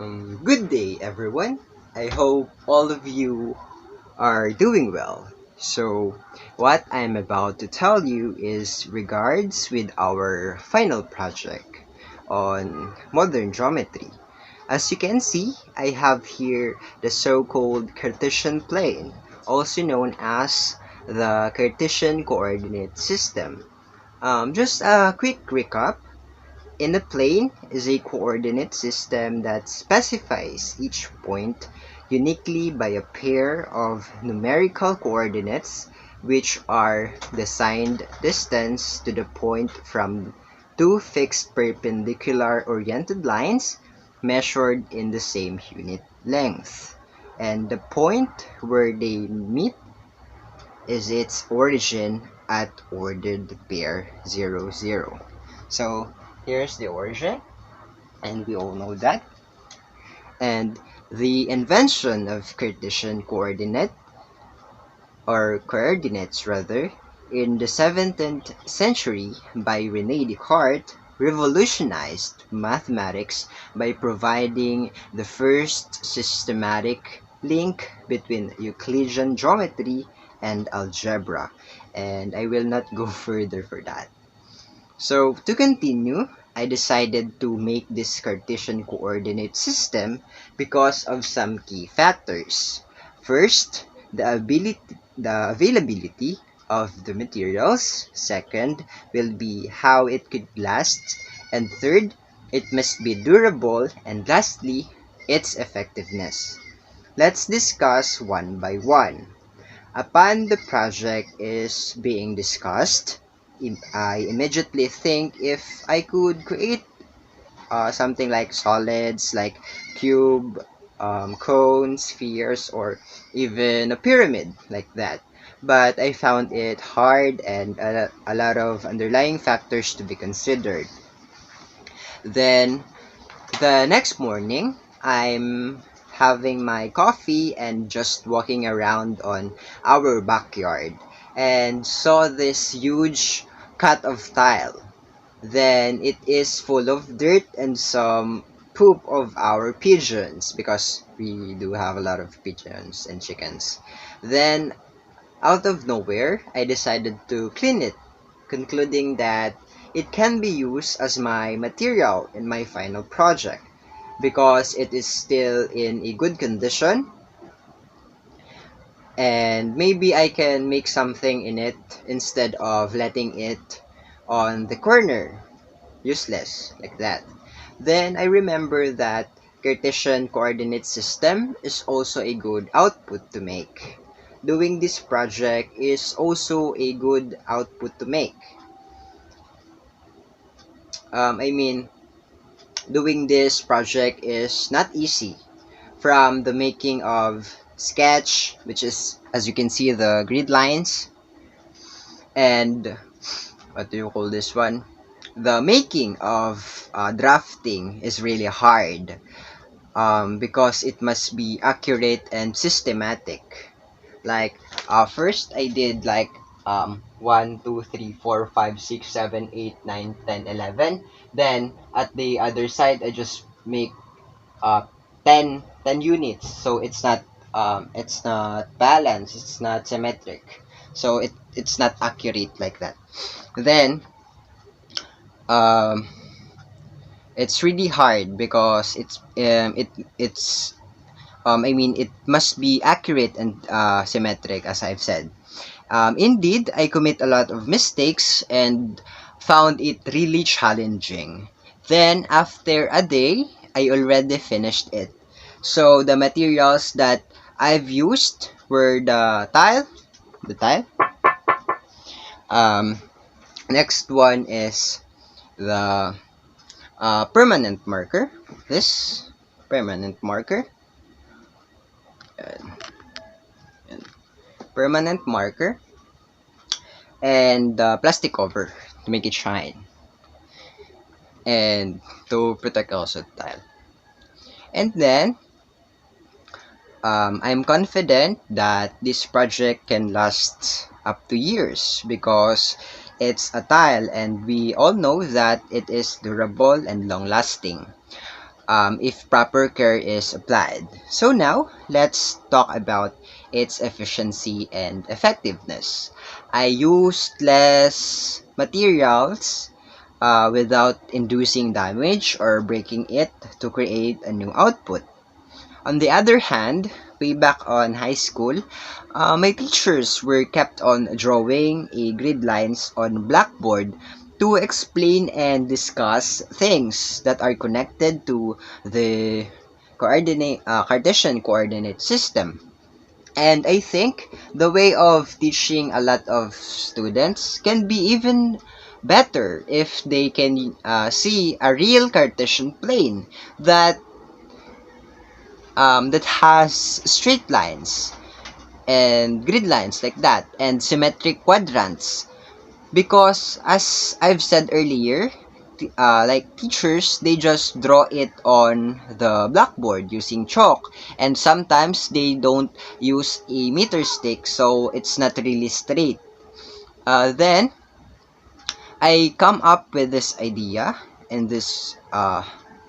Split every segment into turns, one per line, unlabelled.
Good day, everyone. I hope all of you are doing well. So, what I'm about to tell you is regards with our final project on modern geometry. As you can see, I have here the so-called Cartesian Plane, also known as the Cartesian Coordinate System. Just a quick recap. In a plane is a coordinate system that specifies each point uniquely by a pair of numerical coordinates which are the assigned distance to the point from two fixed perpendicular oriented lines measured in the same unit length. And the point where they meet is its origin at ordered pair 0, 0. So here's the origin, and we all know that. And the invention of Cartesian coordinate, or coordinates rather, in the 17th century by René Descartes revolutionized mathematics by providing the first systematic link between Euclidean geometry and algebra. And I will not go further for that. So to continue, I decided to make this Cartesian coordinate system because of some key factors. First, the availability of the materials. Second, will be how it could last. And third, it must be durable. And lastly, its effectiveness. Let's discuss one by one. Upon the project is being discussed, I immediately think if I could create something like solids, like cube, cone, spheres, or even a pyramid like that. But I found it hard and a lot of underlying factors to be considered. Then the next morning, I'm having my coffee and just walking around on our backyard and saw this huge cut of tile. Then it is full of dirt and some poop of our pigeons because we do have a lot of pigeons and chickens. Then out of nowhere, I decided to clean it, concluding that it can be used as my material in my final project because it is still in a good condition and maybe I can make something in it instead of letting it on the corner, useless, like that. Then I remember that Cartesian coordinate system is also a good output to make. Doing this project is also a good output to make. I mean, doing this project is not easy. From the making of sketch, which is, as you can see, the grid lines, and what do you call this one? The making of drafting is really hard because it must be accurate and systematic. Like, first I did like 1, 2, 3, 4, 5, 6, 7, 8, 9, 10, 11. Then at the other side, I just make uh, 10 units. So it's not balanced, it's not symmetric. So it's not accurate like that. Then um, it's really hard because it must be accurate and symmetric, as I've said. Indeed, I commit a lot of mistakes and found it really challenging. Then, after a day, I already finished it. So, the materials that I've used were the tile. Um, Next one is the permanent marker. This permanent marker. And permanent marker and plastic cover to make it shine and to protect also the tile. And then I'm confident that this project can last up to years because it's a tile and we all know that it is durable and long lasting. if proper care is applied. So now, let's talk about its efficiency and effectiveness. I used less materials without inducing damage or breaking it to create a new output. On the other hand, way back on high school, my teachers were kept on drawing a grid lines on blackboard to explain and discuss things that are connected to the Cartesian coordinate system. And I think the way of teaching a lot of students can be even better if they can see a real Cartesian plane that has straight lines and grid lines like that and symmetric quadrants, because as I've said earlier, like teachers, they just draw it on the blackboard using chalk, and sometimes they don't use a meter stick, so it's not really straight. Then I come up with this idea in this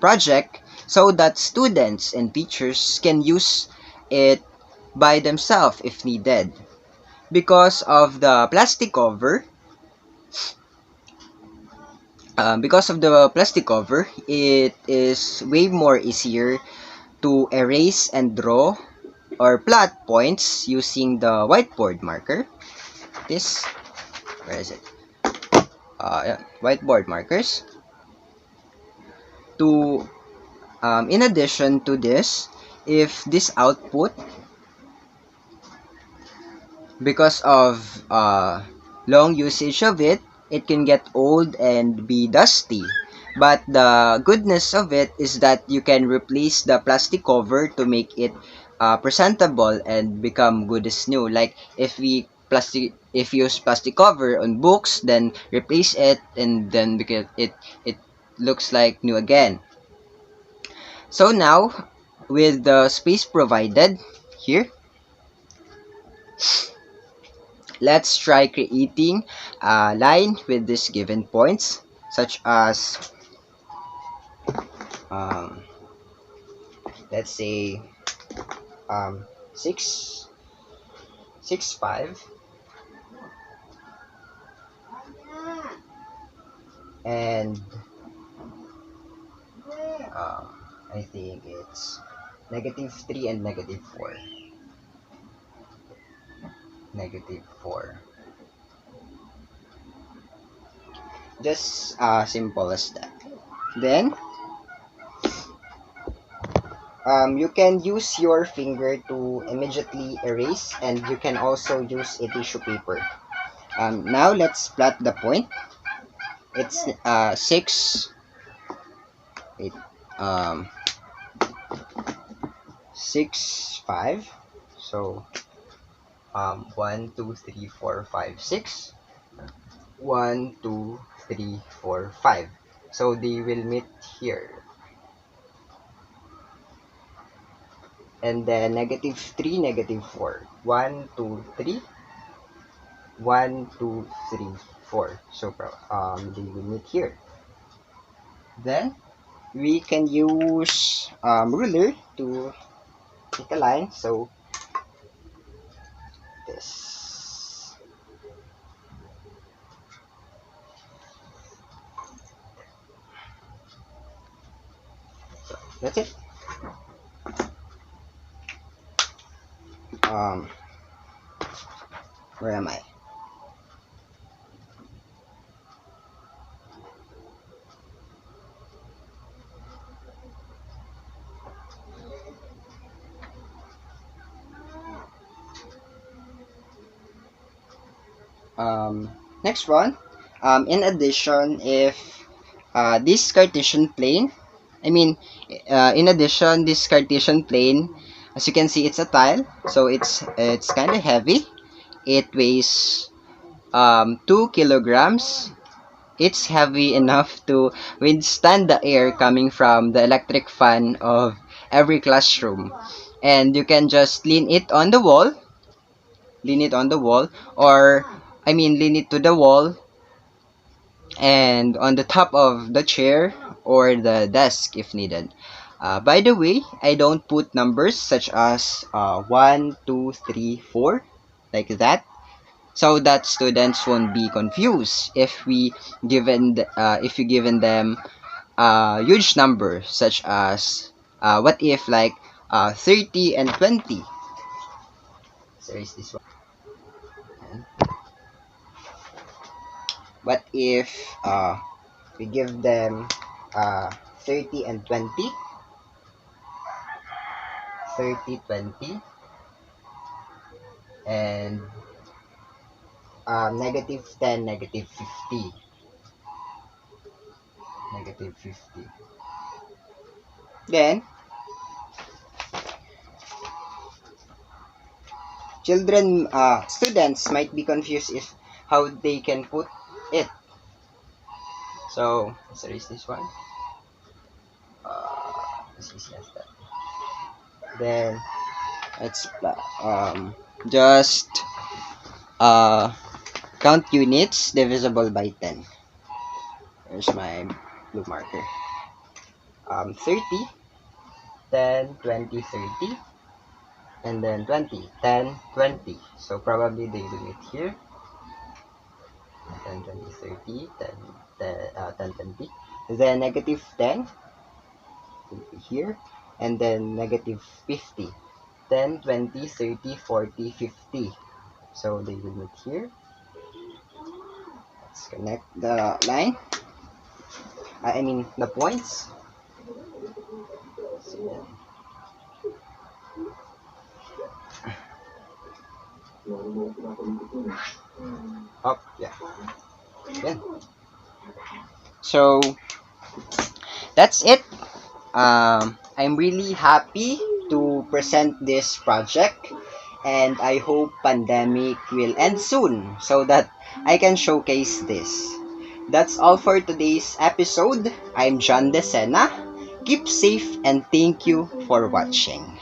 project so that students and teachers can use it by themselves if needed. Because of the plastic cover, it is way more easier to erase and draw or plot points using the whiteboard marker. This, where is it? Yeah, whiteboard markers. To In addition to this, if this output, because of long usage of it, it can get old and be dusty. But the goodness of it is that you can replace the plastic cover to make it presentable and become good as new. Like if we use plastic cover on books, then replace it, and then because it looks like new again. So now, with the space provided here, let's try creating a line with these given points, such as let's say 6, 6, 5, and I think it's -3 and -4. -4. Just simple as that. Then you can use your finger to immediately erase, and you can also use a tissue paper. Now let's plot the point. It's 6, 6, 5. So 1, 2, 3, 4, 5, 6. 1, 2, 3, 4, 5. So they will meet here. And then -3, -4. 1, 2, 3. 1, 2, 3, 4. So they will meet here. Then we can use ruler to make a line. So this. So that's it. Where am I? Next one. In addition, if this Cartesian plane, in addition, this Cartesian plane, as you can see, it's a tile, so it's kind of heavy. It weighs 2 kilograms. It's heavy enough to withstand the air coming from the electric fan of every classroom, and you can just lean it on the wall, or lean it to the wall and on the top of the chair or the desk if needed. By the way, I don't put numbers such as 1, 2, 3, 4, like that, so that students won't be confused if if we given them a huge number such as what if like 30 and 20. So is this one? What if we give them 30 and 20, 30, 20, and -10, -50, -50. Then, students might be confused if how they can put it. So, let's erase this one. As easy as that. Then, let's just count units divisible by 10. Here's my blue marker. 30, 10, 20, 30, and then 20, 10, 20. So probably they will meet here. 10, 20, 30, 10, 20. Then -10 will be here. And then -50. 10, 20, 30, 40, 50. So they will meet here. Let's connect the line. I mean the points. So, oh, yeah. Yeah. So that's it. I'm really happy to present this project, and I hope pandemic will end soon so that I can showcase this. That's all for today's episode. I'm John Decena. Keep safe and thank you for watching.